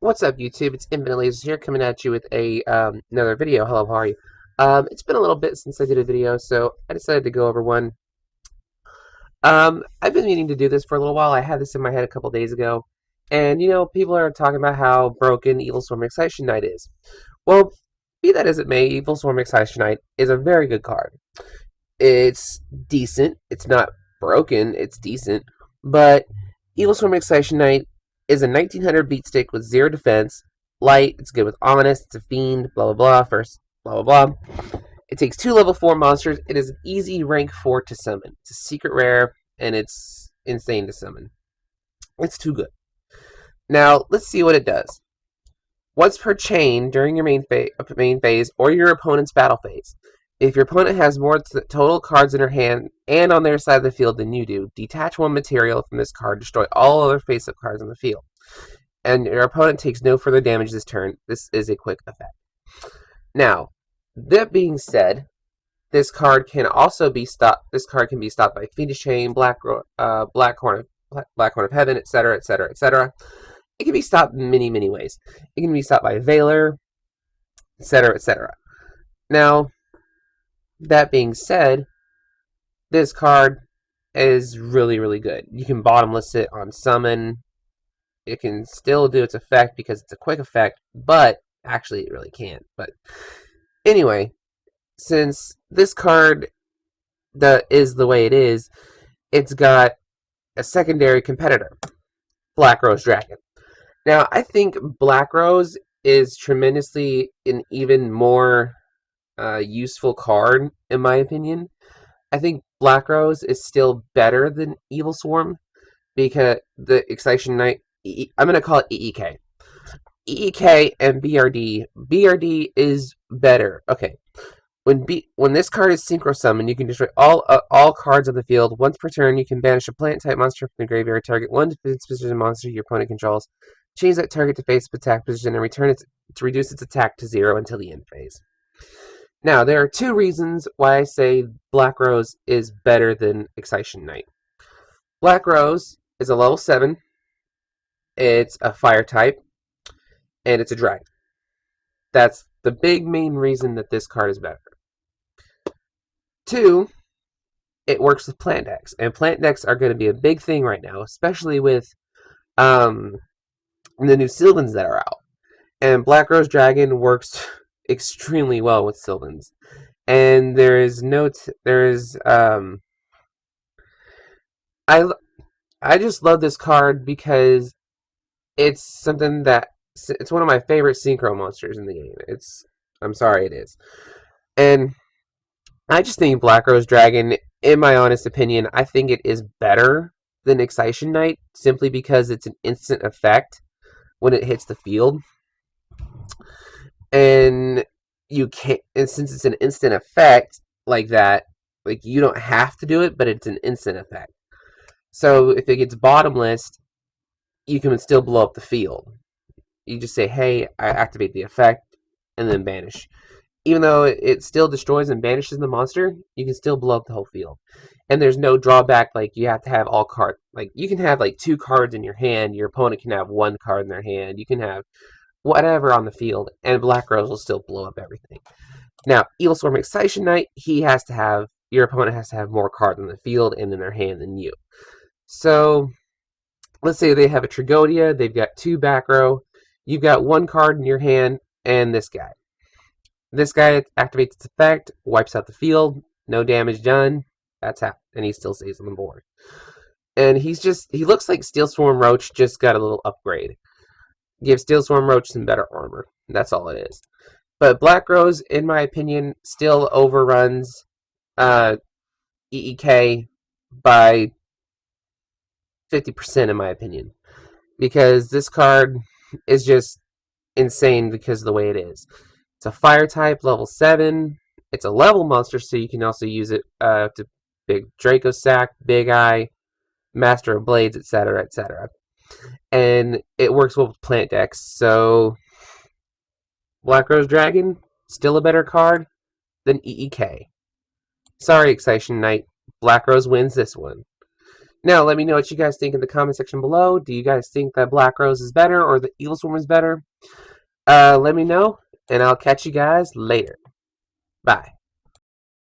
What's up, YouTube? It's Infinite Lasers here, coming at you with another video. Hello, how are you? It's been a little bit since I did a video, so I decided to go over one. I've been meaning to do this for a little while. I had this in my head a couple days ago, and people are talking about how broken Evil Swarm Excitation Knight is. Well, be that as it may, Evil Swarm Excitation Knight is a very good card. It's decent. It's not broken. It's decent, but Evil Swarm Excitation Knight is a 1900 beat stick with 0 defense, light, it's good with Ominous, it's a fiend, blah blah blah, first blah blah blah. It takes 2 level 4 monsters, it is an easy rank 4 to summon. It's a secret rare, and it's insane to summon. It's too good. Now, let's see what it does. Once per chain during your main phase or your opponent's battle phase. If your opponent has more total cards in her hand and on their side of the field than you do, detach one material from this card, destroy all other face-up cards on the field. And your opponent takes no further damage this turn. This is a quick effect. Now, that being said, this card can also be stopped. This card can be stopped by Fiendish Chain, Black Horn of Heaven, etc., etc., etc. It can be stopped in many, many ways. It can be stopped by Veiler, etc., etc. Now, that being said, this card is really, really good. You can bottomless it on summon. It can still do its effect because it's a quick effect, but actually it really can't. But anyway, since this card is the way it is, it's got a secondary competitor, Black Rose Dragon. Now, I think Black Rose is tremendously an even more useful card, in my opinion. I think Black Rose is still better than Evil Swarm because the Excitation Knight, I'm going to call it EEK. EEK and BRD. BRD is better. Okay. When this card is synchro summoned, you can destroy all cards on the field. Once per turn, you can banish a plant type monster from the graveyard. Target one defense position monster your opponent controls. Change that target to face attack position and return it to reduce its attack to 0 until the end phase. Now, there are 2 reasons why I say Black Rose is better than Excitation Knight. Black Rose is a level 7, it's a fire type, and it's a dragon. That's the big main reason that this card is better. 2, it works with plant decks, and plant decks are going to be a big thing right now, especially with the new Sylvans that are out. And Black Rose Dragon works extremely well with Sylvans, and I just love this card because it's something that it's one of my favorite synchro monsters in the game. I'm sorry, it is, and I just think Black Rose Dragon, in my honest opinion, I think it is better than Excitation Knight simply because it's an instant effect when it hits the field. And since it's an instant effect like that, like you don't have to do it, but it's an instant effect. So if it gets bottomless, you can still blow up the field. You just say, hey, I activate the effect, and then banish. Even though it still destroys and banishes the monster, you can still blow up the whole field. And there's no drawback, like you have to have all cards. Like you can have like 2 cards in your hand, your opponent can have 1 card in their hand. You can have whatever on the field, and Black Rose will still blow up everything. Now, Evil Swarm Excitation Knight, your opponent has to have more cards in the field and in their hand than you. So, let's say they have a Trigodia, they've got 2 back row, you've got 1 card in your hand, and this guy. This guy activates its effect, wipes out the field, no damage done, that's how, and he still stays on the board. And he looks like Steel Swarm Roach, just got a little upgrade. Give Steel Swarm Roach some better armor. That's all it is. But Black Rose, in my opinion, still overruns EEK by 50% in my opinion. Because this card is just insane because of the way it is. It's a fire type, level 7. It's a level monster, so you can also use it to Big Draco Sack, Big Eye, Master of Blades, etc., etc. And it works well with plant decks, so Black Rose Dragon, still a better card than EEK. Sorry, Excitation Knight, Black Rose wins this one. Now, let me know what you guys think in the comment section below. Do you guys think that Black Rose is better or the Evil Swarm is better? Let me know, and I'll catch you guys later. Bye.